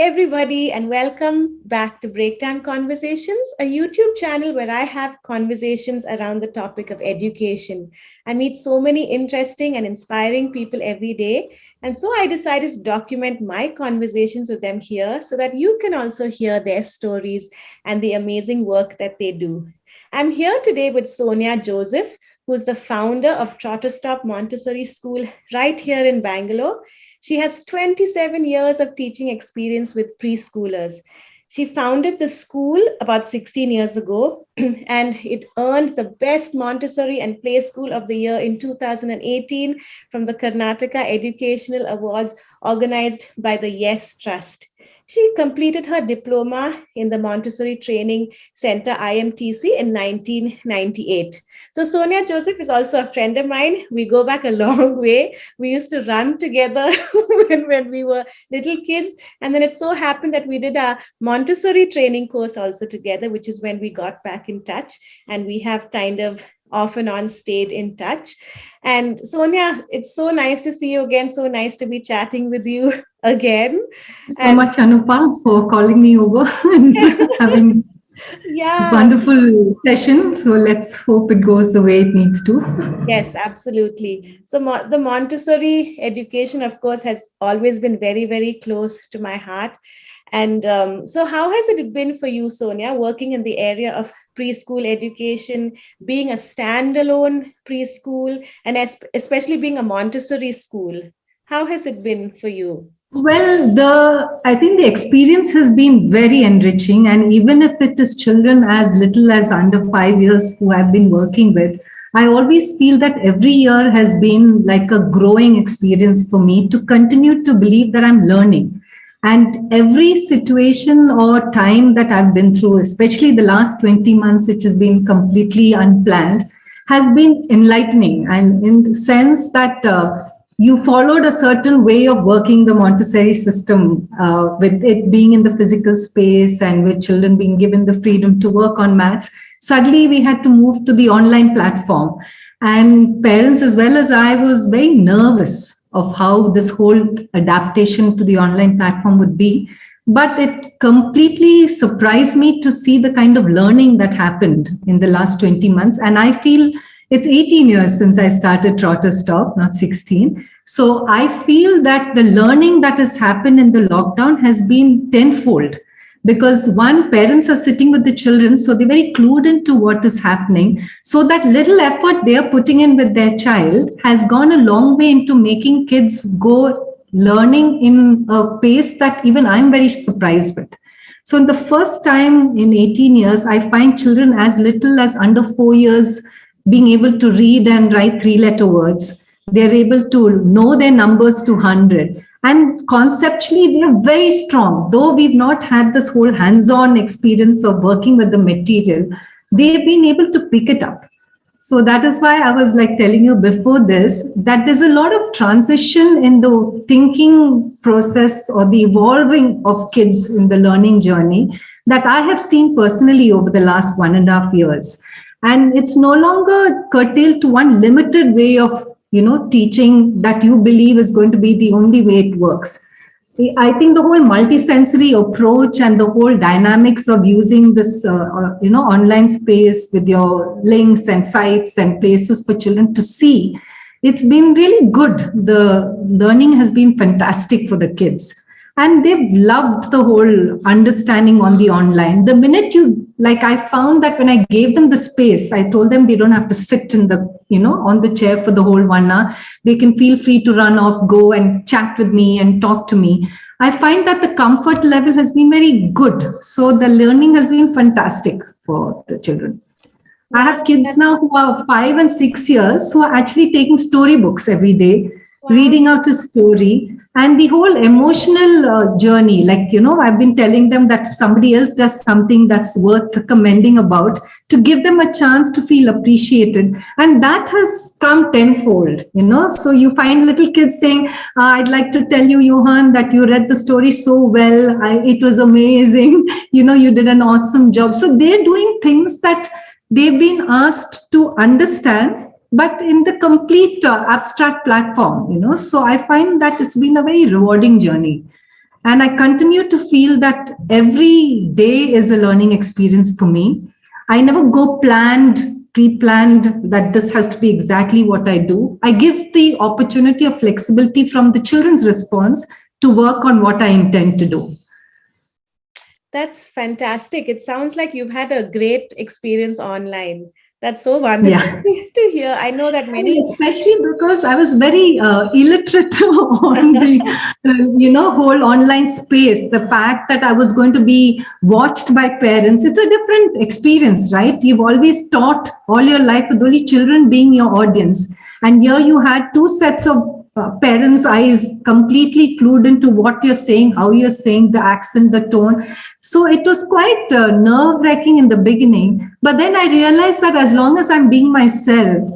everybody, and welcome back to Breakdown Conversations, a YouTube channel where I have conversations around the topic of education. I meet so many interesting and inspiring people every day, and so I decided to document my conversations with them here so that you can also hear their stories and the amazing work that they do. I'm here today with Sonia Joseph, who's the founder of Trotters Stop Montessori School right here in Bangalore. She has 27 years of teaching experience with preschoolers. She founded the school about 16 years ago, and it earned the Best Montessori and Play School of the Year in 2018 from the Karnataka Educational Awards organized by the Yes Trust. She completed her diploma in the Montessori Training Center, IMTC, in 1998. So Sonia Joseph is also a friend of mine. We go back a long way. We used to run together when we were little kids. And then it so happened that we did a Montessori training course also together, which is when we got back in touch. And we have kind of off and on stayed in touch. And Sonia, it's so nice to see you again. So nice to be chatting with you again. So much, Anupa, for calling me over and having a wonderful session. So let's hope it goes the way it needs to. Yes, absolutely. So the Montessori education, of course, has always been very, very close to my heart. And so how has it been for you, Sonia, working in the area of preschool education, being a standalone preschool, and especially being a Montessori school? How has it been for you? Well, I think the experience has been very enriching. And even if it is children as little as under 5 years who I've been working with, I always feel that every year has been like a growing experience for me to continue to believe that I'm learning. And every situation or time that I've been through, especially the last 20 months, which has been completely unplanned, has been enlightening. And in the sense that you followed a certain way of working the Montessori system, with it being in the physical space and with children being given the freedom to work on maths. Suddenly we had to move to the online platform. And parents as well as I was very nervous of how this whole adaptation to the online platform would be. But it completely surprised me to see the kind of learning that happened in the last 20 months. And I feel it's 18 years since I started TrottersStop, not 16. So I feel that the learning that has happened in the lockdown has been tenfold. Because one, parents are sitting with the children, so they're very clued into what is happening. So that little effort they are putting in with their child has gone a long way into making kids go learning in a pace that even I'm very surprised with. So in the first time in 18 years, I find children as little as under 4 years being able to read and write 3-letter words. They're able to know their numbers to 100. And conceptually, they're very strong. Though we've not had this whole hands-on experience of working with the material, they've been able to pick it up. So that is why I was like telling you before this, that there's a lot of transition in the thinking process or the evolving of kids in the learning journey that I have seen personally over the last 1.5 years. And it's no longer curtailed to one limited way of teaching that you believe is going to be the only way it works. I think the whole multisensory approach and the whole dynamics of using this, online space with your links and sites and places for children to see, it's been really good. The learning has been fantastic for the kids. And they've loved the whole understanding on the online. The minute I found that when I gave them the space, I told them they don't have to sit in the, on the chair for the whole 1 hour. They can feel free to run off, go and chat with me and talk to me. I find that the comfort level has been very good. So the learning has been fantastic for the children. I have kids now who are 5 and 6 years who are actually taking storybooks every day, reading out a story. And the whole emotional journey, I've been telling them that if somebody else does something that's worth commending about, to give them a chance to feel appreciated. And that has come tenfold, So you find little kids saying, I'd like to tell you, Johan, that you read the story so well. It was amazing. You did an awesome job. So they're doing things that they've been asked to understand, but in the complete abstract platform, So I find that it's been a very rewarding journey. And I continue to feel that every day is a learning experience for me. I never go pre-planned that this has to be exactly what I do. I give the opportunity of flexibility from the children's response to work on what I intend to do. That's fantastic. It sounds like you've had a great experience online. That's so wonderful Yeah. to hear. I know that I mean, many. especially because I was very illiterate on the, whole online space. The fact that I was going to be watched by parents, it's a different experience, right? You've always taught all your life with only children being your audience. And here you had two sets of parents' eyes completely clued into what you're saying, how you're saying, the accent, the tone. So it was quite nerve-wracking in the beginning. But then I realized that as long as I'm being myself,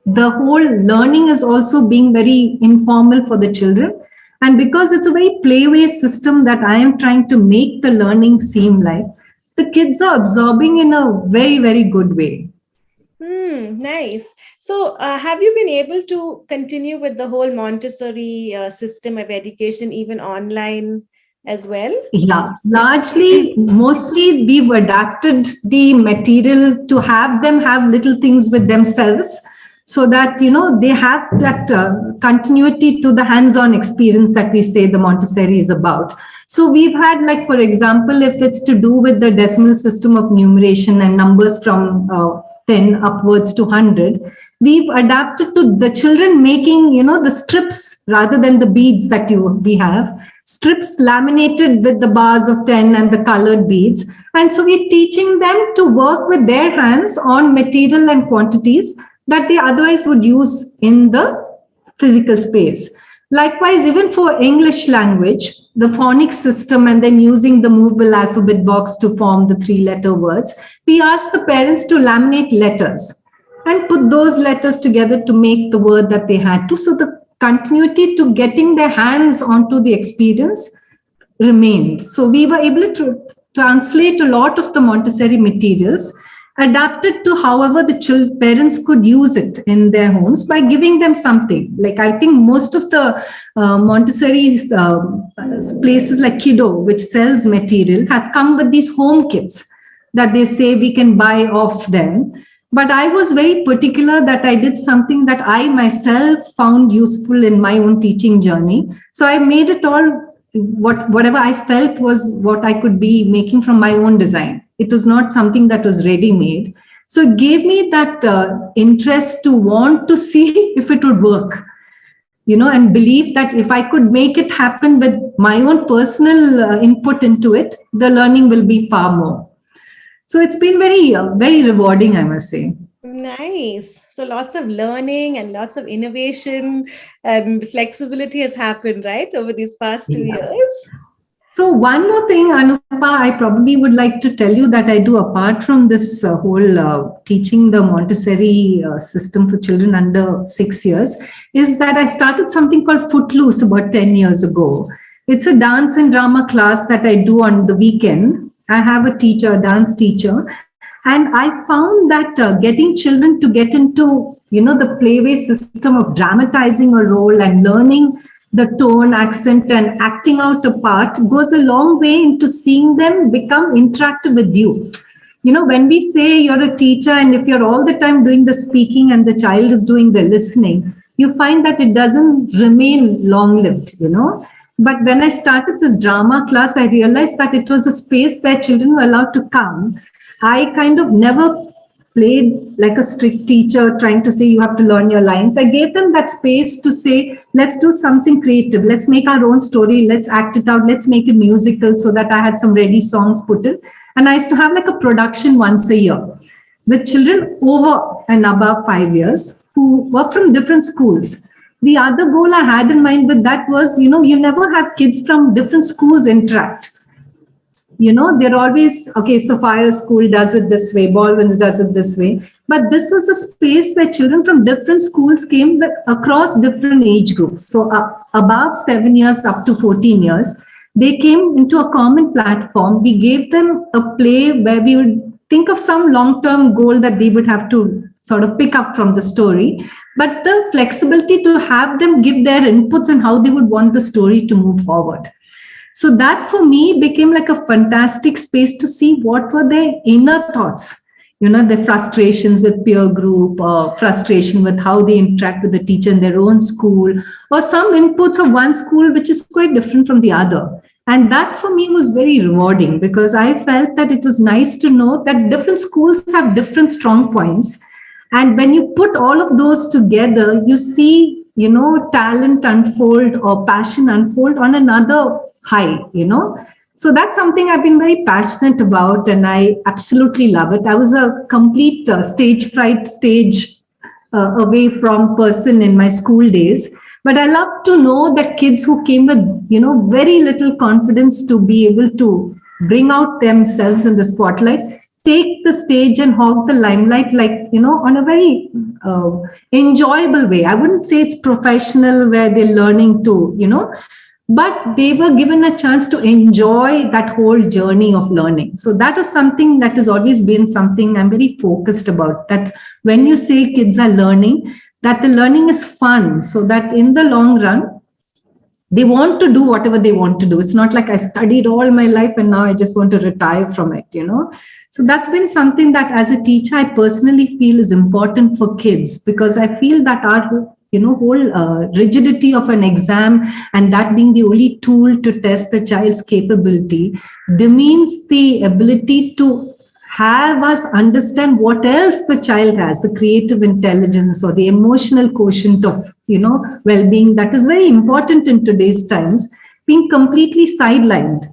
the whole learning is also being very informal for the children. And because it's a very play-way system that I am trying to make the learning seem like, the kids are absorbing in a very, very good way. Nice. So, have you been able to continue with the whole Montessori system of education, even online as well? Yeah, largely, mostly we've adapted the material to have them have little things with themselves so that, they have that continuity to the hands-on experience that we say the Montessori is about. So we've had, like, for example, if it's to do with the decimal system of numeration and numbers from 10 upwards to 100, we've adapted to the children making, the strips rather than the beads that we have. Strips laminated with the bars of 10 and the colored beads. And so we're teaching them to work with their hands on material and quantities that they otherwise would use in the physical space. Likewise, even for English language, the phonics system and then using the movable alphabet box to form the 3-letter words, we ask the parents to laminate letters and put those letters together to make the word that they had to. So the continuity to getting their hands onto the experience remained. So we were able to translate a lot of the Montessori materials, adapted to however the parents could use it in their homes by giving them something. Like, I think most of the Montessori places like Kiddo, which sells material, have come with these home kits that they say we can buy off them. But I was very particular that I did something that I myself found useful in my own teaching journey. So I made it all, whatever I felt was what I could be making from my own design. It was not something that was ready-made. So it gave me that interest to want to see if it would work, and believe that if I could make it happen with my own personal input into it, the learning will be far more. So it's been very, very rewarding, I must say. Nice. So lots of learning and lots of innovation and flexibility has happened, right, over these past 2 years. So one more thing, Anupa, I probably would like to tell you that I do apart from this whole teaching the Montessori system for children under 6 years, is that I started something called Footloose about 10 years ago. It's a dance and drama class that I do on the weekend. I have a teacher, a dance teacher, and I found that getting children to get into, the playway system of dramatizing a role and learning the tone, accent, and acting out a part goes a long way into seeing them become interactive with you. When we say you're a teacher and if you're all the time doing the speaking and the child is doing the listening, you find that it doesn't remain long-lived, But when I started this drama class, I realized that it was a space where children were allowed to come. I kind of never played like a strict teacher trying to say you have to learn your lines. I gave them that space to say, let's do something creative. Let's make our own story. Let's act it out. Let's make it musical, so that I had some ready songs put in. And I used to have like a production once a year with children over and above 5 years who were from different schools. The other goal I had in mind with that was, you never have kids from different schools interact. They're always, okay, Sophia School does it this way, Baldwin's does it this way. But this was a space where children from different schools came across different age groups. So above 7 years up to 14 years, they came into a common platform. We gave them a play where we would think of some long-term goal that they would have to sort of pick up from the story, but the flexibility to have them give their inputs and how they would want the story to move forward. So that for me became like a fantastic space to see what were their inner thoughts, the frustrations with peer group, or frustration with how they interact with the teacher in their own school, or some inputs of one school which is quite different from the other. And that for me was very rewarding, because I felt that it was nice to know that different schools have different strong points. And when you put all of those together, you see, talent unfold or passion unfold on another high. So that's something I've been very passionate about, and I absolutely love it. I was a complete stage fright stage away from person in my school days. But I love to know that kids who came with, very little confidence to be able to bring out themselves in the spotlight, take the stage and hog the limelight, like, on a very enjoyable way. I wouldn't say it's professional where they're learning to, but they were given a chance to enjoy that whole journey of learning. So that is something that has always been something I'm very focused about, that when you say kids are learning, that the learning is fun, so that in the long run, they want to do whatever they want to do. It's not like I studied all my life and now I just want to retire from it. So that's been something that as a teacher, I personally feel is important for kids, because I feel that our whole rigidity of an exam, and that being the only tool to test the child's capability, demeans the ability to have us understand what else the child has, the creative intelligence or the emotional quotient of, well-being, that is very important in today's times, being completely sidelined.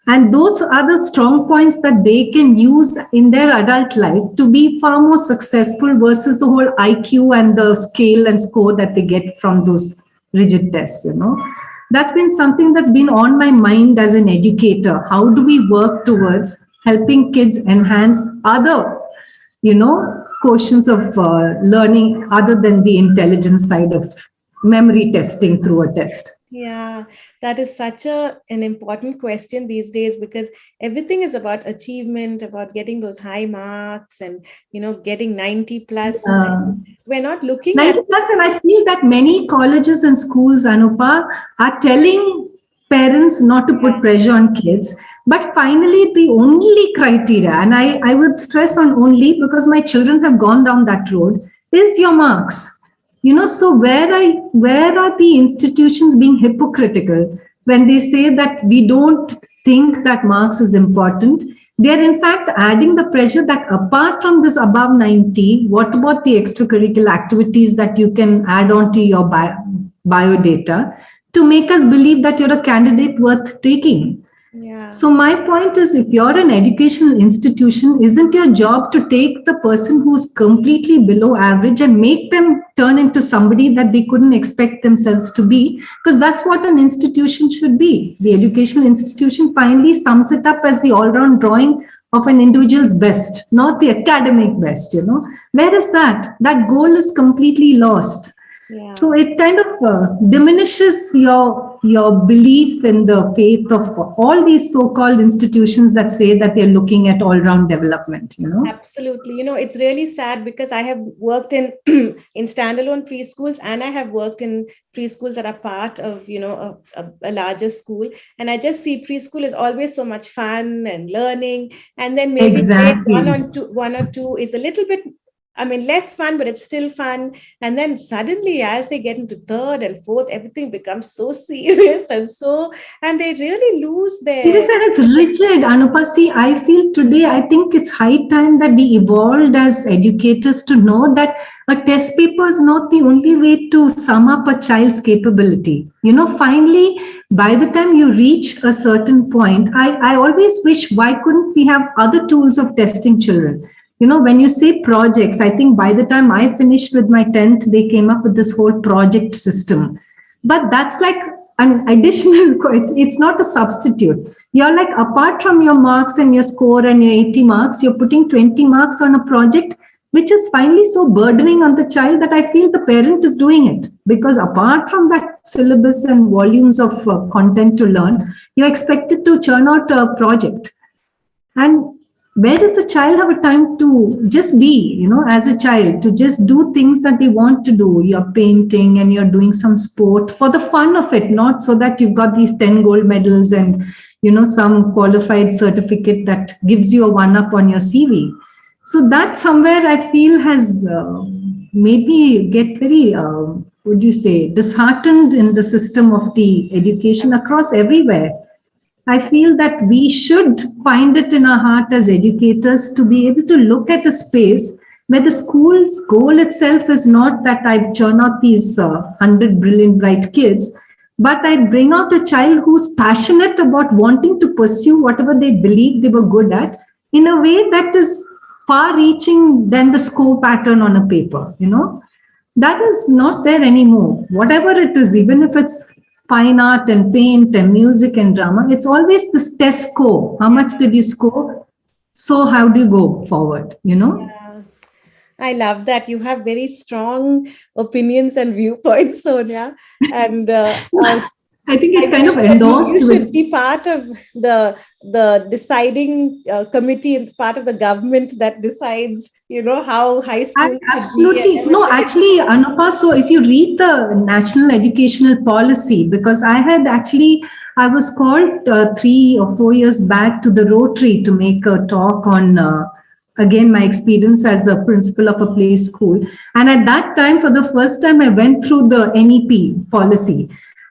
And those are the strong points that they can use in their adult life to be far more successful, versus the whole IQ and the scale and score that they get from those rigid tests. That's been something that's been on my mind as an educator. How do we work towards helping kids enhance other, quotients of learning other than the intelligence side of memory testing through a test? Yeah, that is such an important question these days, because everything is about achievement, about getting those high marks and, getting 90 plus. We're not looking 90 plus, and I feel that many colleges and schools, Anupa, are telling parents not to put pressure on kids. But finally, the only criteria, and I would stress on only, because my children have gone down that road, is your marks. So where are the institutions being hypocritical when they say that we don't think that marks is important? They're in fact adding the pressure that apart from this above 90, what about the extracurricular activities that you can add on to your bio data to make us believe that you're a candidate worth taking? Yeah. So my point is, if you're an educational institution, isn't your job to take the person who's completely below average and make them turn into somebody that they couldn't expect themselves to be? Because that's what an institution should be. The educational institution finally sums it up as the all-round drawing of an individual's best, not the academic best. Where is that? That goal is completely lost. Yeah. So it kind of diminishes your belief in the faith of all these so-called institutions that say that they're looking at all-round development. Absolutely. It's really sad, because I have worked in in standalone preschools, and I have worked in preschools that are part of a larger school, and I just see preschool is always so much fun and learning, and then maybe exactly. one or two is a little bit, less fun, but it's still fun. And then suddenly, as they get into third and fourth, everything becomes so serious and they really lose their... It is, and it's rigid, Anupa. See, I feel today, I think it's high time that we evolved as educators to know that a test paper is not the only way to sum up a child's capability. Finally, by the time you reach a certain point, I always wish, why couldn't we have other tools of testing children? When you say projects, I think by the time I finished with my 10th, they came up with this whole project system. But that's like an additional, it's not a substitute. You're like, apart from your marks and your score and your 80 marks, you're putting 20 marks on a project, which is finally so burdening on the child that I feel the parent is doing it. Because apart from that syllabus and volumes of content to learn, you're expected to churn out a project. And where does a child have a time to just be, as a child, to just do things that they want to do? You're painting and you're doing some sport for the fun of it, not so that you've got these 10 gold medals and, some qualified certificate that gives you a one up on your CV. So that somewhere I feel has made me get very, what do you say, disheartened in the system of the education across everywhere. I feel that we should find it in our heart as educators to be able to look at a space where the school's goal itself is not that I churn out these 100 brilliant, bright kids, but I bring out a child who's passionate about wanting to pursue whatever they believe they were good at in a way that is far reaching than the score pattern on a paper, That is not there anymore. Whatever it is, even if it's fine art and paint and music and drama, it's always this test score. How much did you score? So how do you go forward, Yeah. I love that. You have very strong opinions and viewpoints, Sonia. And I think I it kind wish of that endorsed you with. should be part of the deciding committee and part of the government that decides, how high school should be and Absolutely. No, everything. actually, Anupa, so if you read the National Educational Policy, because I was called 3 or 4 years back to the Rotary to make a talk on, again, my experience as a principal of a play school. And at that time, for the first time, I went through the NEP policy.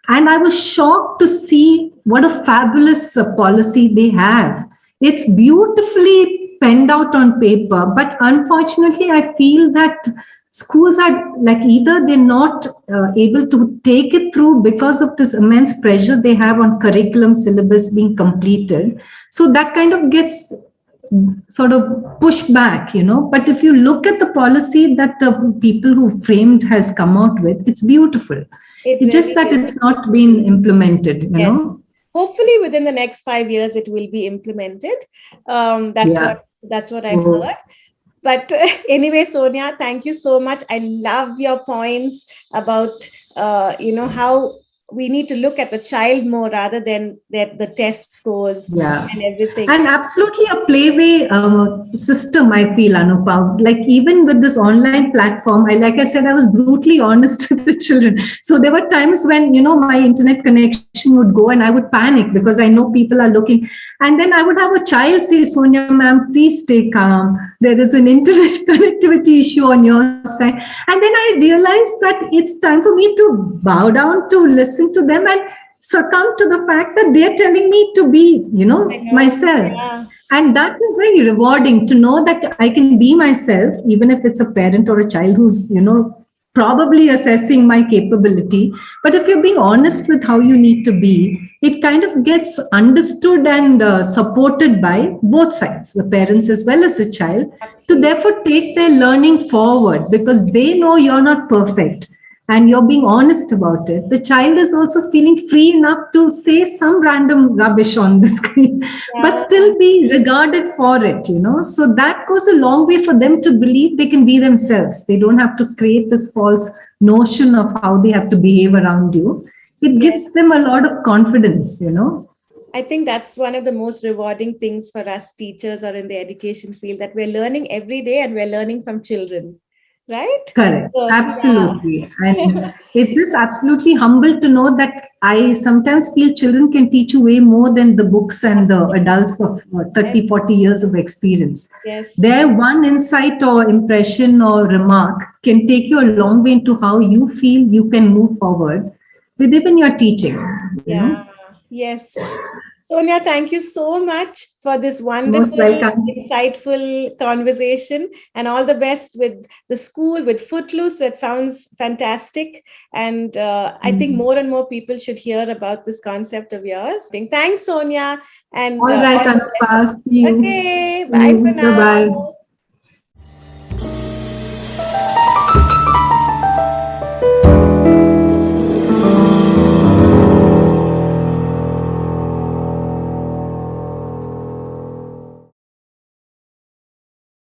And I was shocked to see what a fabulous policy they have. It's beautifully penned out on paper, but unfortunately, I feel that schools are like either they're not able to take it through because of this immense pressure they have on curriculum syllabus being completed. So that kind of gets sort of pushed back, But if you look at the policy that the people who framed has come out with, it's beautiful. It's just that it's not been implemented, Yes. Hopefully within the next 5 years, it will be implemented. That's what I've heard. But anyway, Sonia, thank you so much. I love your points about, how we need to look at the child more rather than the test scores and everything. And absolutely a playway system, I feel, Anupa. Like even with this online platform, like I said, I was brutally honest with the children. So there were times when, my internet connection would go and I would panic because I know people are looking. And then I would have a child say, Sonia, ma'am, please stay calm. There is an internet connectivity issue on your side. And then I realized that it's time for me to bow down to listen to them and succumb to the fact that they're telling me to be, myself. Yeah. And that is very rewarding to know that I can be myself, even if it's a parent or a child who's, probably assessing my capability. But if you're being honest with how you need to be, it kind of gets understood and supported by both sides, the parents as well as the child, to therefore take their learning forward because they know you're not perfect. And you're being honest about it. The child is also feeling free enough to say some random rubbish on the screen, but still be regarded for it, So that goes a long way for them to believe they can be themselves. They don't have to create this false notion of how they have to behave around you. It gives them a lot of confidence, I think that's one of the most rewarding things for us teachers or in the education field, that we're learning every day and we're learning from children. Right? Correct. So, absolutely. Yeah. And it's just absolutely humble to know that I sometimes feel children can teach you way more than the books and the adults of 30, 40 years of experience. Yes. Their one insight or impression or remark can take you a long way into how you feel you can move forward with even your teaching. Yes. Sonia, thank you so much for this wonderful, insightful conversation, and all the best with the school, with Footloose. That sounds fantastic. And I think more and more people should hear about this concept of yours. Thanks, Sonia. And all right, Anupa. See you. Okay, bye for now. Bye-bye.